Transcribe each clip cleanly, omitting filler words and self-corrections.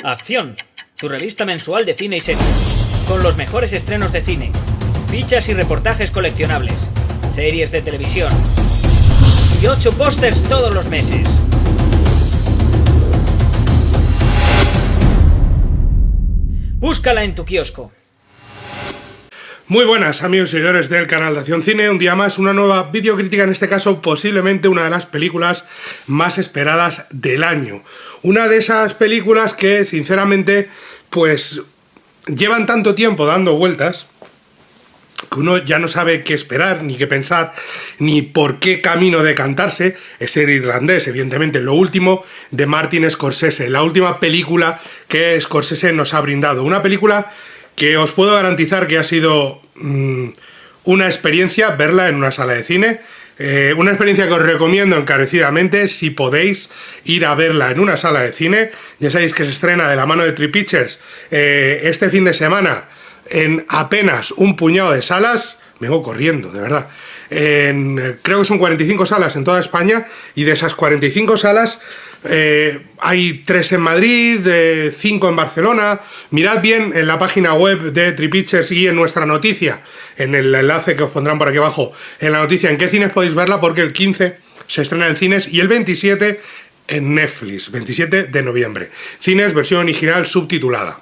Acción, tu revista mensual de cine y series, con los mejores estrenos de cine, fichas y reportajes coleccionables, series de televisión y 8 pósters todos los meses. Búscala en tu kiosco. Muy buenas amigos y seguidores del canal de Acción Cine, un día más, una nueva videocrítica, en este caso posiblemente una de las películas más esperadas del año. Una de esas películas que sinceramente pues llevan tanto tiempo dando vueltas que uno ya no sabe qué esperar, ni qué pensar, ni por qué camino decantarse. Es el irlandés, evidentemente, lo último de Martin Scorsese, la última película que Scorsese nos ha brindado. Una película que os puedo garantizar que ha sido una experiencia verla en una sala de cine, una experiencia que os recomiendo encarecidamente si podéis ir a verla en una sala de cine. Ya sabéis que se estrena de la mano de Tree Pictures este fin de semana en apenas un puñado de salas. Vengo corriendo, de verdad. Creo que son 45 salas en toda España, y de esas 45 salas hay 3 en Madrid, 5 en Barcelona. Mirad bien en la página web de Tree Pictures y en nuestra noticia, en el enlace que os pondrán por aquí abajo, en la noticia, en qué cines podéis verla, porque el 15 se estrena en cines y el 27 en Netflix, 27 de noviembre. Cines, versión original subtitulada.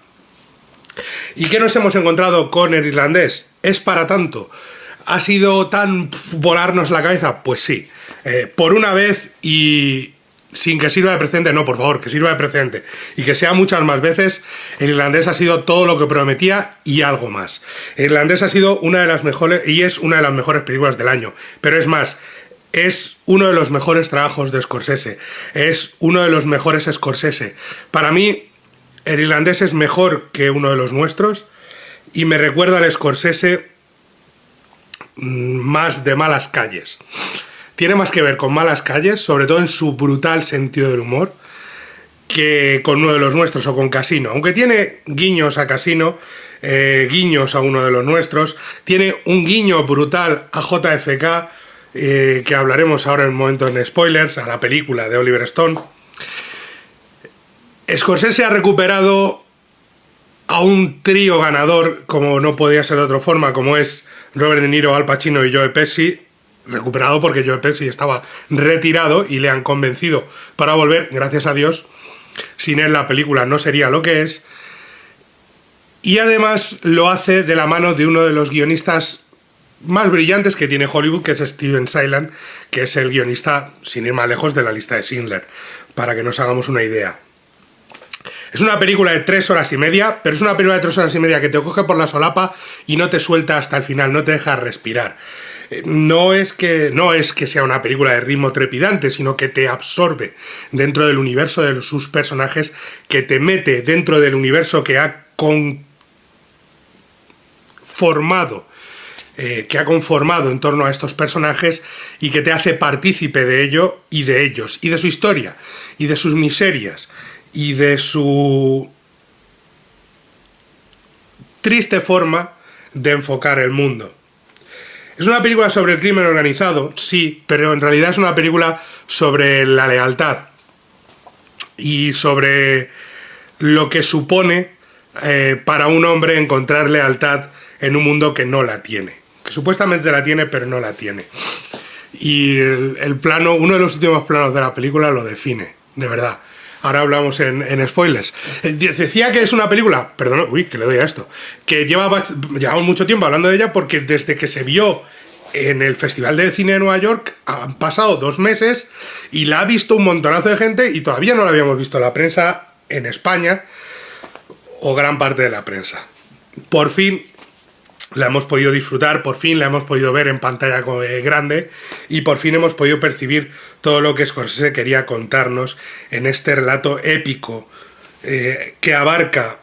¿Y qué nos hemos encontrado con el irlandés? ¿Es para tanto? ¿Ha sido tan volarnos la cabeza? Pues sí. Por una vez, y sin que sirva de precedente, no, por favor, que sirva de precedente, y que sea muchas más veces, el irlandés ha sido todo lo que prometía y algo más. El irlandés ha sido una de las mejores, y es una de las mejores películas del año, pero es más, es uno de los mejores trabajos de Scorsese, es uno de los mejores Scorsese. Para mí, el irlandés es mejor que uno de los nuestros, y me recuerda al Scorsese más de Malas Calles. Tiene más que ver con Malas Calles, sobre todo en su brutal sentido del humor, que con uno de los nuestros o con Casino. Aunque tiene guiños a Casino, guiños a uno de los nuestros, tiene un guiño brutal a JFK, que hablaremos ahora en un momento en spoilers, a la película de Oliver Stone. Scorsese ha recuperado a un trío ganador, como no podía ser de otra forma, como es Robert De Niro, Al Pacino y Joe Pesci. Recuperado porque Joe Pesci estaba retirado y le han convencido para volver, gracias a Dios. Sin él la película no sería lo que es. Y además lo hace de la mano de uno de los guionistas más brillantes que tiene Hollywood, que es Steven Sailand, que es el guionista, sin ir más lejos, de La Lista de Schindler, para que nos hagamos una idea. Es una película de 3 horas y media, pero es una película de 3 horas y media que te coge por la solapa y no te suelta hasta el final, no te deja respirar. No es que sea una película de ritmo trepidante, sino que te absorbe dentro del universo de sus personajes, que te mete dentro del universo que ha conformado en torno a estos personajes, y que te hace partícipe de ello y de ellos, y de su historia, y de sus miserias, y de su triste forma de enfocar el mundo. Es una película sobre el crimen organizado, sí, pero en realidad es una película sobre la lealtad y sobre lo que supone para un hombre encontrar lealtad en un mundo que no la tiene, que supuestamente la tiene, pero no la tiene. Y el plano, uno de los últimos planos de la película lo define, de verdad. Ahora hablamos en spoilers. Decía que es una película, perdón, que le doy a esto, que llevamos mucho tiempo hablando de ella, porque desde que se vio en el Festival de Cine de Nueva York han pasado 2 meses y la ha visto un montonazo de gente, y todavía no la habíamos visto la prensa en España, o gran parte de la prensa. Por fin la hemos podido disfrutar, por fin la hemos podido ver en pantalla grande, y por fin hemos podido percibir todo lo que Scorsese quería contarnos en este relato épico que abarca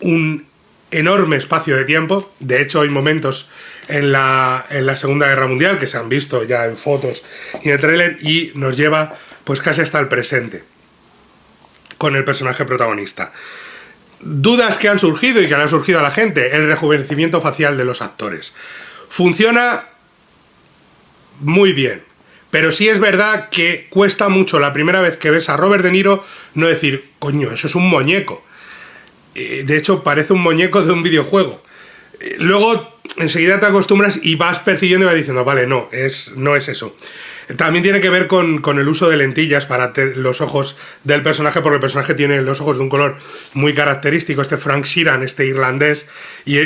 un enorme espacio de tiempo. De hecho, hay momentos en la Segunda Guerra Mundial que se han visto ya en fotos y en el tráiler, y nos lleva pues casi hasta el presente con el personaje protagonista. Dudas que han surgido y que le han surgido a la gente: el rejuvenecimiento facial de los actores. Funciona muy bien, Pero sí es verdad que cuesta mucho la primera vez que ves a Robert De Niro no decir, coño, eso es un muñeco. De hecho, parece un muñeco de un videojuego. Luego, enseguida te acostumbras y vas percibiendo y vas diciendo, vale, no es eso. También tiene que ver con el uso de lentillas para los ojos del personaje, porque el personaje tiene los ojos de un color muy característico, este Frank Sheeran, este irlandés, y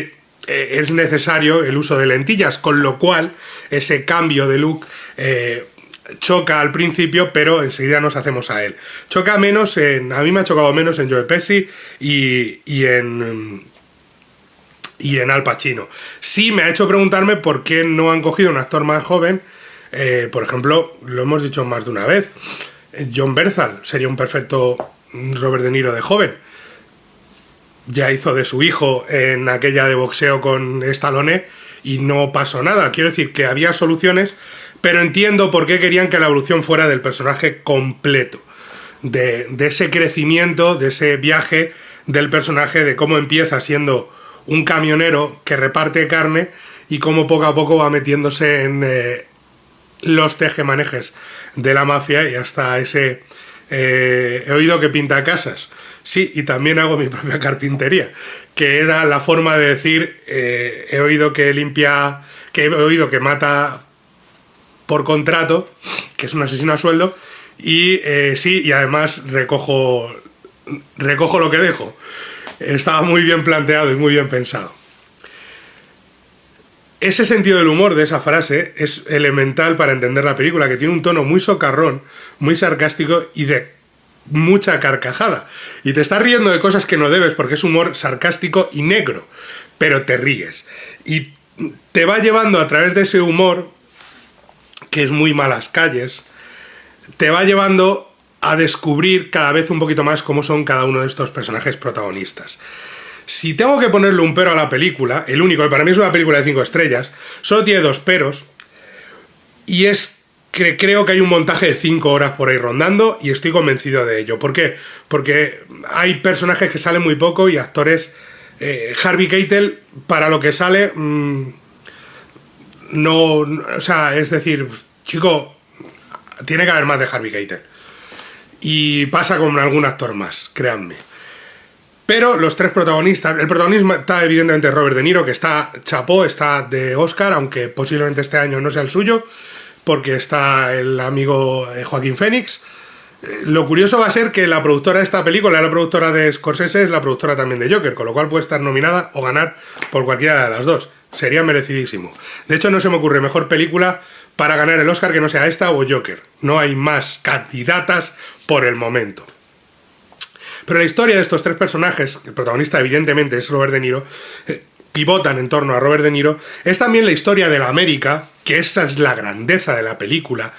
es necesario el uso de lentillas, con lo cual ese cambio de look choca al principio, pero enseguida nos hacemos a él. Choca menos a mí me ha chocado menos en Joe Pesci y en Al Pacino. Sí me ha hecho preguntarme por qué no han cogido un actor más joven. Por ejemplo, lo hemos dicho más de una vez, John Bernthal sería un perfecto Robert De Niro de joven. Ya hizo de su hijo en aquella de boxeo con Stallone y no pasó nada. Quiero decir que había soluciones, pero entiendo por qué querían que la evolución fuera del personaje completo, de ese crecimiento, de ese viaje del personaje, de cómo empieza siendo un camionero que reparte carne y cómo poco a poco va metiéndose en los tejemanejes de la mafia y hasta ese he oído que pinta casas. Sí, y también hago mi propia carpintería, que era la forma de decir he oído que limpia, que he oído que mata por contrato, que es un asesino a sueldo, y sí, y además recojo lo que dejo. Estaba muy bien planteado y muy bien pensado. Ese sentido del humor de esa frase es elemental para entender la película, que tiene un tono muy socarrón, muy sarcástico y de mucha carcajada. Y te estás riendo de cosas que no debes porque es humor sarcástico y negro, pero te ríes. Y te va llevando a través de ese humor, que es muy malas calles, te va llevando a descubrir cada vez un poquito más cómo son cada uno de estos personajes protagonistas. Si tengo que ponerle un pero a la película, el único, que para mí es una película de 5 estrellas, solo tiene 2 peros, y es que creo que hay un montaje de 5 horas por ahí rondando, y estoy convencido de ello. ¿Por qué? Porque hay personajes que salen muy poco y actores... Harvey Keitel, para lo que sale, no... O sea, es decir, chico, tiene que haber más de Harvey Keitel. Y pasa con algún actor más, créanme. Pero los 3 protagonistas, el protagonismo está evidentemente Robert De Niro, que está chapó, está de Oscar, aunque posiblemente este año no sea el suyo, porque está el amigo Joaquín Phoenix. Lo curioso va a ser que la productora de esta película, la productora de Scorsese, es la productora también de Joker, con lo cual puede estar nominada o ganar por cualquiera de las dos. Sería merecidísimo. De hecho, no se me ocurre mejor película para ganar el Oscar que no sea esta o Joker. No hay más candidatas por el momento. Pero la historia de estos 3 personajes, el protagonista evidentemente es Robert De Niro, pivotan en torno a Robert De Niro, es también la historia de la América, que esa es la grandeza de la película,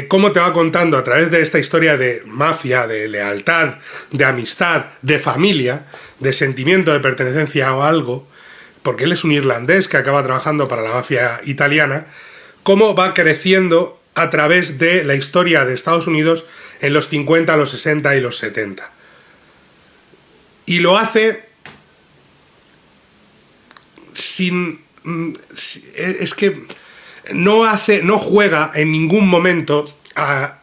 cómo te va contando a través de esta historia de mafia, de lealtad, de amistad, de familia, de sentimiento de pertenencia a algo, porque él es un irlandés que acaba trabajando para la mafia italiana, cómo va creciendo a través de la historia de Estados Unidos en los 50, los 60 y los 70. Y lo hace es que no juega en ningún momento a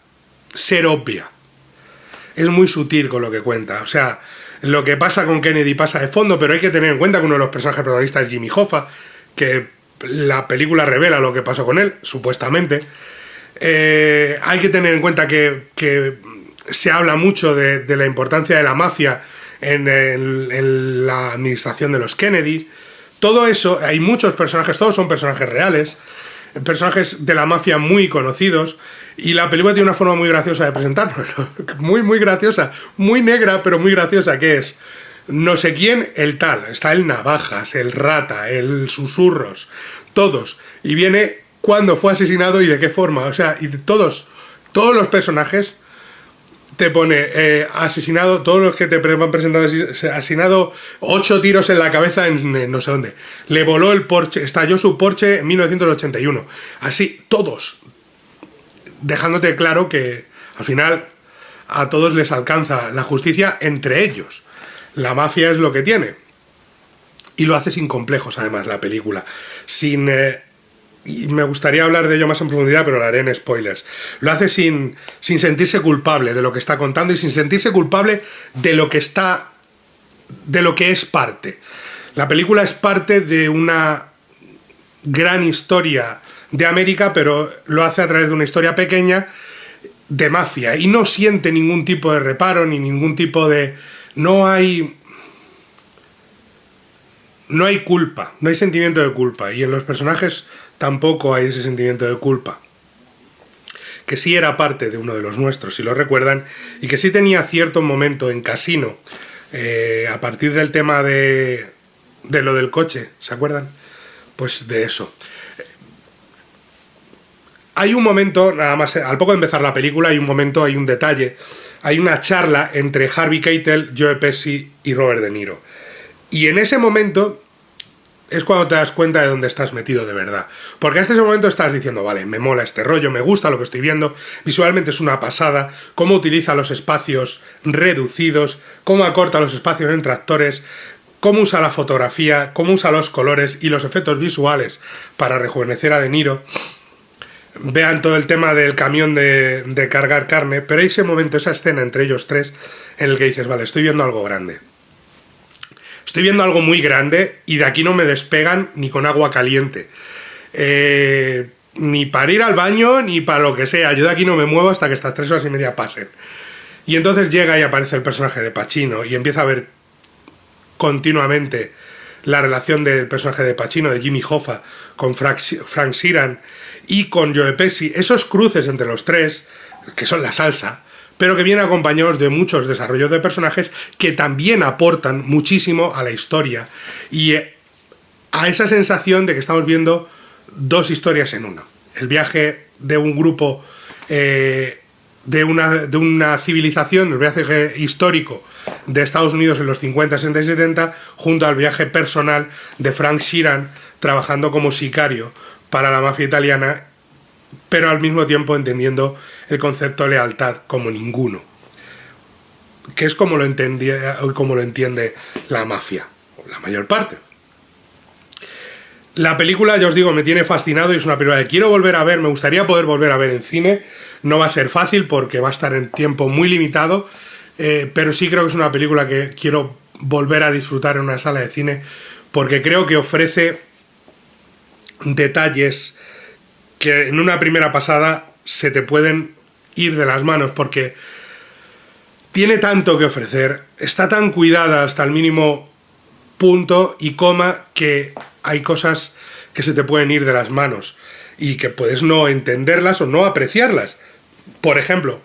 ser obvia. Es muy sutil con lo que cuenta. O sea, lo que pasa con Kennedy pasa de fondo, pero hay que tener en cuenta que uno de los personajes protagonistas es Jimmy Hoffa, que la película revela lo que pasó con él, supuestamente. Hay que tener en cuenta que se habla mucho de la importancia de la mafia en la administración de los Kennedy. Todo eso, hay muchos personajes, todos son personajes reales, personajes de la mafia muy conocidos, y la película tiene una forma muy graciosa de presentarlo, muy muy graciosa, muy negra pero muy graciosa, que es no sé quién, el tal, está el Navajas, el Rata, el Susurros, todos, y viene cuándo fue asesinado y de qué forma, o sea, y todos los personajes te pone asesinado, todos los que te van presentando asesinado, 8 tiros en la cabeza en no sé dónde, le voló el Porsche, estalló su Porsche en 1981, así, todos, dejándote claro que al final a todos les alcanza la justicia, entre ellos. La mafia es lo que tiene, y lo hace sin complejos además la película, sin y me gustaría hablar de ello más en profundidad, pero lo haré en spoilers. Lo hace sin sentirse culpable de lo que está contando y sin sentirse culpable de lo que es parte. La película es parte de una gran historia de América, pero lo hace a través de una historia pequeña de mafia y no siente ningún tipo de reparo ni ningún tipo de... No hay culpa, no hay sentimiento de culpa, y en los personajes tampoco hay ese sentimiento de culpa, que sí era parte de uno de los nuestros, si lo recuerdan, y que sí tenía cierto momento en Casino, a partir del tema de lo del coche, ¿se acuerdan? Pues de eso. Hay un momento, nada más, al poco de empezar la película, hay un detalle, hay una charla entre Harvey Keitel, Joe Pesci y Robert De Niro. Y en ese momento es cuando te das cuenta de dónde estás metido de verdad. Porque hasta ese momento estás diciendo, vale, me mola este rollo, me gusta lo que estoy viendo, visualmente es una pasada, cómo utiliza los espacios reducidos, cómo acorta los espacios entre actores, cómo usa la fotografía, cómo usa los colores y los efectos visuales para rejuvenecer a De Niro. Vean todo el tema del camión de cargar carne, pero hay ese momento, esa escena entre ellos tres, en el que dices, vale, estoy viendo algo grande. Estoy viendo algo muy grande y de aquí no me despegan ni con agua caliente. Ni para ir al baño, ni para lo que sea. Yo de aquí no me muevo hasta que estas 3 horas y media pasen. Y entonces llega y aparece el personaje de Pacino y empieza a ver continuamente la relación del personaje de Pacino, de Jimmy Hoffa, con Frank Sheeran y con Joe Pesci. Esos cruces entre los tres, que son la salsa, pero que vienen acompañados de muchos desarrollos de personajes que también aportan muchísimo a la historia y a esa sensación de que estamos viendo 2 historias en una. El viaje de un grupo, de una civilización, el viaje histórico de Estados Unidos en los 50, 60 y 70, junto al viaje personal de Frank Sheeran trabajando como sicario para la mafia italiana, pero al mismo tiempo entendiendo el concepto de lealtad como ninguno, que es como lo entiende la mafia, la mayor parte. La película, ya os digo, me tiene fascinado y es una película que quiero volver a ver, me gustaría poder volver a ver en cine. No va a ser fácil porque va a estar en tiempo muy limitado, pero sí creo que es una película que quiero volver a disfrutar en una sala de cine porque creo que ofrece detalles que en una primera pasada se te pueden ir de las manos porque tiene tanto que ofrecer, está tan cuidada hasta el mínimo punto y coma que hay cosas que se te pueden ir de las manos y que puedes no entenderlas o no apreciarlas. Por ejemplo,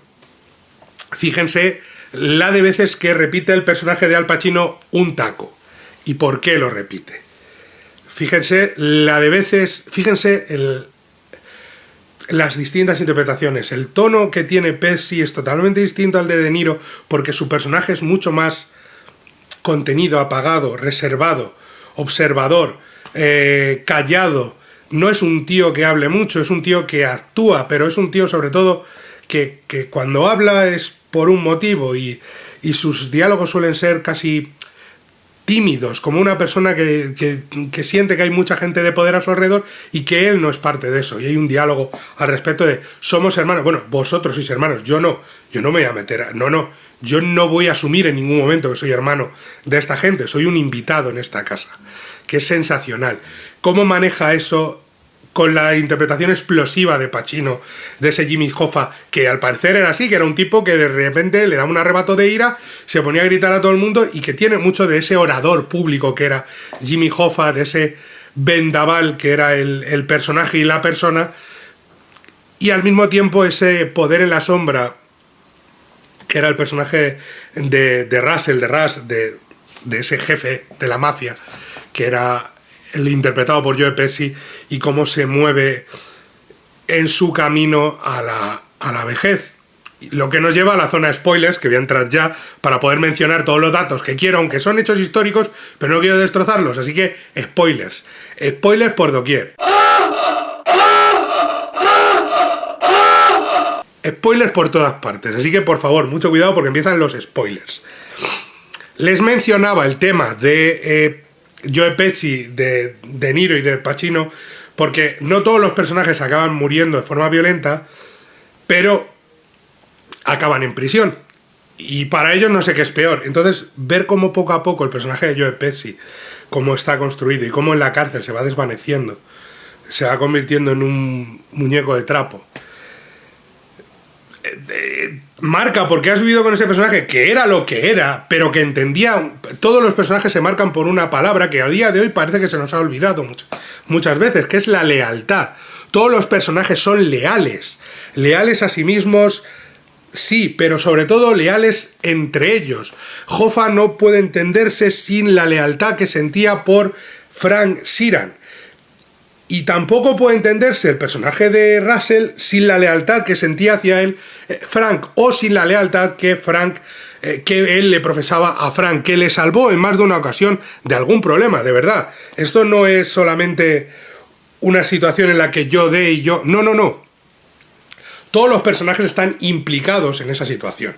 fíjense la de veces que repite el personaje de Al Pacino un taco y por qué lo repite. Fíjense la de veces, las distintas interpretaciones. El tono que tiene Pesci es totalmente distinto al de De Niro porque su personaje es mucho más contenido, apagado, reservado, observador, callado. No es un tío que hable mucho, es un tío que actúa, pero es un tío sobre todo que cuando habla es por un motivo y sus diálogos suelen ser casi tímidos, como una persona que siente que hay mucha gente de poder a su alrededor y que él no es parte de eso. Y hay un diálogo al respecto de somos hermanos. Bueno, vosotros sois hermanos, yo no me voy a meter, yo no voy a asumir en ningún momento que soy hermano de esta gente, soy un invitado en esta casa, que es sensacional. ¿Cómo maneja eso con la interpretación explosiva de Pacino, de ese Jimmy Hoffa, que al parecer era así, que era un tipo que de repente le daba un arrebato de ira, se ponía a gritar a todo el mundo y que tiene mucho de ese orador público que era Jimmy Hoffa, de ese vendaval que era el personaje y la persona, y al mismo tiempo ese poder en la sombra que era el personaje de Russell, de ese jefe de la mafia, que era el interpretado por Joe Pesci, y cómo se mueve en su camino a la vejez. Lo que nos lleva a la zona de spoilers, que voy a entrar ya para poder mencionar todos los datos que quiero, aunque son hechos históricos, pero no quiero destrozarlos, así que spoilers. Spoilers por doquier. Spoilers por todas partes, así que por favor, mucho cuidado porque empiezan los spoilers. Les mencionaba el tema de Joe Pesci, de Niro y de Pacino, Porque no todos los personajes acaban muriendo de forma violenta, pero acaban en prisión. Y para ellos no sé qué es peor. Entonces, ver cómo poco a poco el personaje de Joe Pesci, cómo está construido y cómo en la cárcel se va desvaneciendo, se va convirtiendo en un muñeco de trapo. Marca, porque has vivido con ese personaje que era lo que era, pero que entendía. Todos los personajes se marcan por una palabra que a día de hoy parece que se nos ha olvidado muchas veces, que es la lealtad. Todos los personajes son leales a sí mismos, sí, pero sobre todo leales entre ellos. Hoffa no puede entenderse sin la lealtad que sentía por Frank Sheeran. Y tampoco puede entenderse el personaje de Russell sin la lealtad que sentía hacia él Frank, o sin la lealtad que que él le profesaba a Frank, que le salvó en más de una ocasión de algún problema, de verdad. Esto no es solamente una situación en la que yo dé y yo... No. Todos los personajes están implicados en esa situación.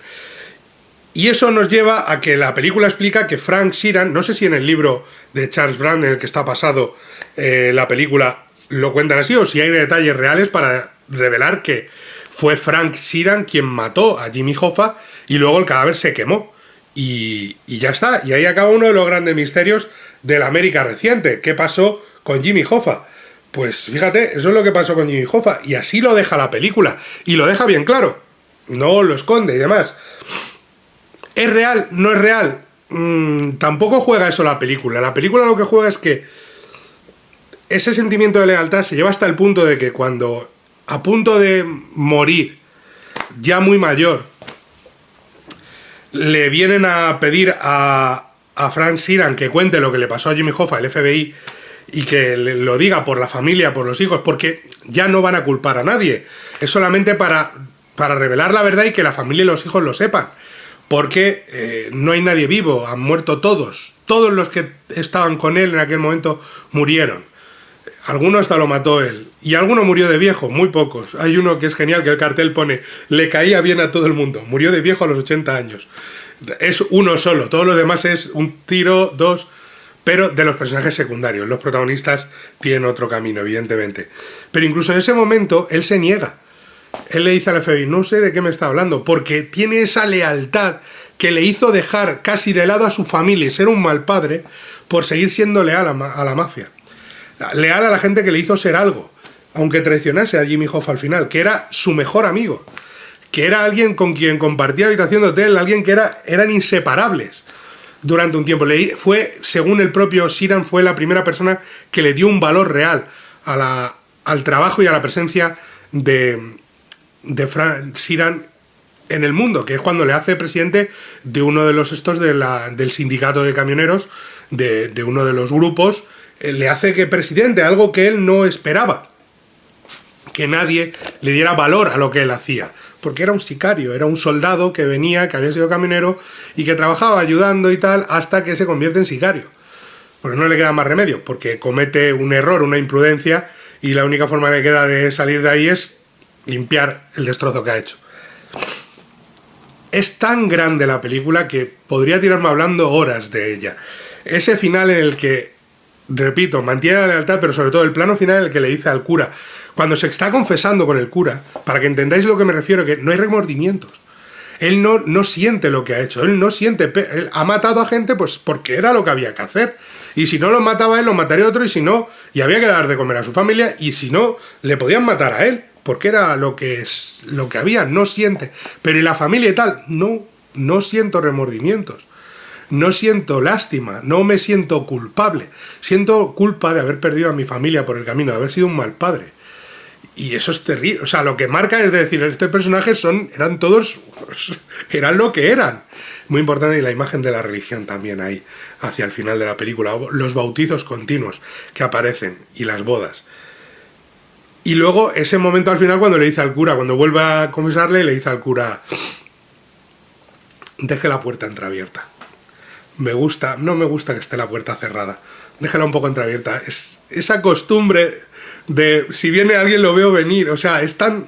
Y eso nos lleva a que la película explica que Frank Sheeran, no sé si en el libro de Charles Brand, en el que está basado la película, lo cuentan así, o si hay detalles reales para revelar que fue Frank Sheeran quien mató a Jimmy Hoffa y luego el cadáver se quemó. Y ya está. Y ahí acaba uno de los grandes misterios de la América reciente. ¿Qué pasó con Jimmy Hoffa? Pues fíjate, eso es lo que pasó con Jimmy Hoffa. Y así lo deja la película. Y lo deja bien claro. No lo esconde y demás. ¿Es real? ¿No es real? Tampoco juega eso la película. La película lo que juega es que ese sentimiento de lealtad se lleva hasta el punto de que cuando, a punto de morir, ya muy mayor, le vienen a pedir a Frank Sheeran que cuente lo que le pasó a Jimmy Hoffa, el FBI, y que lo diga por la familia, por los hijos, porque ya no van a culpar a nadie. Es solamente para revelar la verdad y que la familia y los hijos lo sepan. Porque no hay nadie vivo, han muerto todos. Todos los que estaban con él en aquel momento murieron. Alguno hasta lo mató él. Y alguno murió de viejo, muy pocos. Hay uno que es genial, que el cartel pone: le caía bien a todo el mundo. Murió de viejo a los 80 años. Es uno solo, todos los demás es un tiro, dos... Pero de los personajes secundarios. Los protagonistas tienen otro camino, evidentemente. Pero incluso en ese momento, él se niega. Él le dice al FBI: no sé de qué me está hablando, porque tiene esa lealtad que le hizo dejar casi de lado a su familia y ser un mal padre por seguir siendo leal a la mafia. Leal a la gente que le hizo ser algo, aunque traicionase a Jimmy Hoffa al final, que era su mejor amigo, que era alguien con quien compartía habitación de hotel, alguien que eran inseparables durante un tiempo. Fue, según el propio Sheeran, fue la primera persona que le dio un valor real al trabajo y a la presencia de Frank Sheeran en el mundo, que es cuando le hace presidente de uno de los del sindicato de camioneros, de uno de los grupos, le hace que presidente, algo que él no esperaba, que nadie le diera valor a lo que él hacía, porque era un sicario, era un soldado que venía, que había sido camionero y que trabajaba ayudando y tal, hasta que se convierte en sicario, porque no le queda más remedio, porque comete un error, una imprudencia, y la única forma que queda de salir de ahí es limpiar el destrozo que ha hecho. Es tan grande la película que podría tirarme hablando horas de ella. Ese final en el que, repito, mantiene la lealtad, pero sobre todo el plano final en el que le dice al cura, cuando se está confesando con el cura, para que entendáis lo que me refiero, que no hay remordimientos. Él no siente lo que ha hecho, él no siente... Él ha matado a gente pues porque era lo que había que hacer. Y si no lo mataba él, lo mataría otro, y si no, y había que dar de comer a su familia, y si no, le podían matar a él, porque era lo que había, no siente. Pero ¿y la familia y tal? No siento remordimientos. No siento lástima, no me siento culpable. Siento culpa de haber perdido a mi familia por el camino, de haber sido un mal padre. Y eso es terrible. O sea, lo que marca es decir, este personaje eran todos, eran lo que eran. Muy importante, y la imagen de la religión también ahí, hacia el final de la película. Los bautizos continuos que aparecen y las bodas. Y luego ese momento al final cuando le dice al cura, cuando vuelve a confesarle, le dice al cura: deje la puerta entreabierta. No me gusta que esté la puerta cerrada. Déjala un poco entreabierta. Es esa costumbre de si viene alguien lo veo venir. O sea, es tan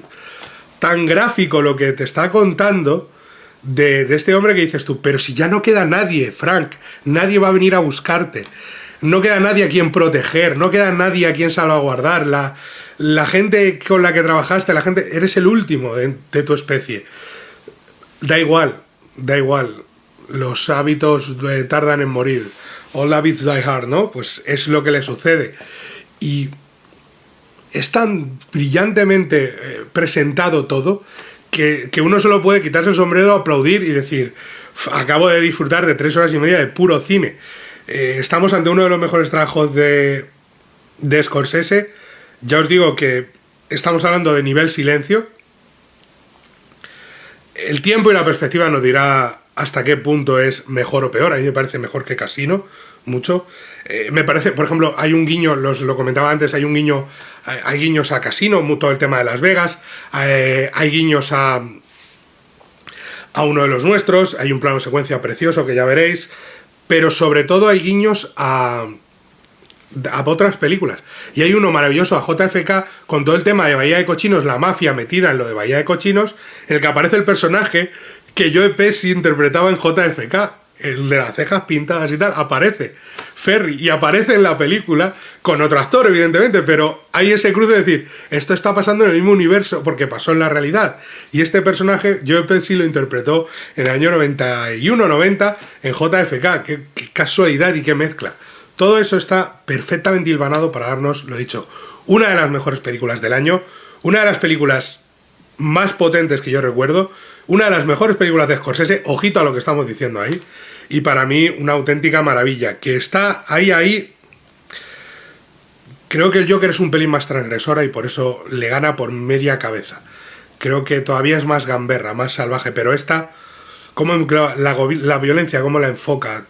gráfico lo que te está contando de este hombre que dices tú: pero si ya no queda nadie, Frank, nadie va a venir a buscarte. no queda nadie a quien proteger, no queda nadie a quien salvaguardar. La gente con la que trabajaste, eres el último de tu especie. Da igual, los hábitos tardan en morir. All habits die hard, ¿no? Pues es lo que le sucede. Y es tan brillantemente presentado todo que uno solo puede quitarse el sombrero, aplaudir y decir, acabo de disfrutar de 3 horas y media de puro cine. Estamos ante uno de los mejores trabajos de Scorsese. Ya os digo que estamos hablando de nivel silencio. El tiempo y la perspectiva nos dirá hasta qué punto es mejor o peor. A mí me parece mejor que Casino, mucho. Me parece, por ejemplo, hay un guiño, lo comentaba antes, hay guiños a Casino, todo el tema de Las Vegas, hay guiños a uno de los nuestros, hay un plano secuencia precioso que ya veréis, pero sobre todo hay guiños a otras películas. Y hay uno maravilloso a JFK con todo el tema de Bahía de Cochinos, la mafia metida en lo de Bahía de Cochinos, en el que aparece el personaje que Joe Pesci interpretaba en JFK, el de las cejas pintadas y tal, aparece Ferry y aparece en la película con otro actor, evidentemente, pero hay ese cruce de decir, esto está pasando en el mismo universo porque pasó en la realidad. Y este personaje, Joe Pesci lo interpretó en el año 91-90 en JFK. Qué casualidad y qué mezcla. Todo eso está perfectamente hilvanado para darnos, lo dicho, una de las mejores películas del año, una de las películas más potentes que yo recuerdo, una de las mejores películas de Scorsese, ojito a lo que estamos diciendo ahí, y para mí una auténtica maravilla, que está ahí. Creo que el Joker es un pelín más transgresora y por eso le gana por media cabeza. Creo que todavía es más gamberra, más salvaje, pero esta, como la violencia, cómo la enfoca,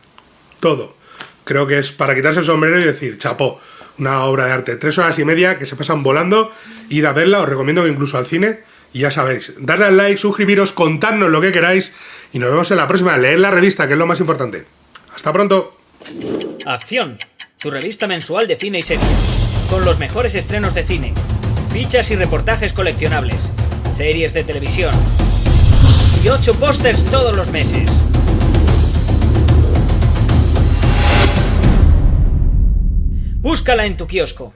todo. Creo que es para quitarse el sombrero y decir, chapó, una obra de arte. 3 horas y media que se pasan volando, id a verla, os recomiendo que incluso al cine. Y ya sabéis, darle al like, suscribiros, contadnos lo que queráis y nos vemos en la próxima. Leed la revista, que es lo más importante. Hasta pronto. Acción, tu revista mensual de cine y series, con los mejores estrenos de cine, fichas y reportajes coleccionables, series de televisión y 8 pósters todos los meses. Búscala en tu kiosco.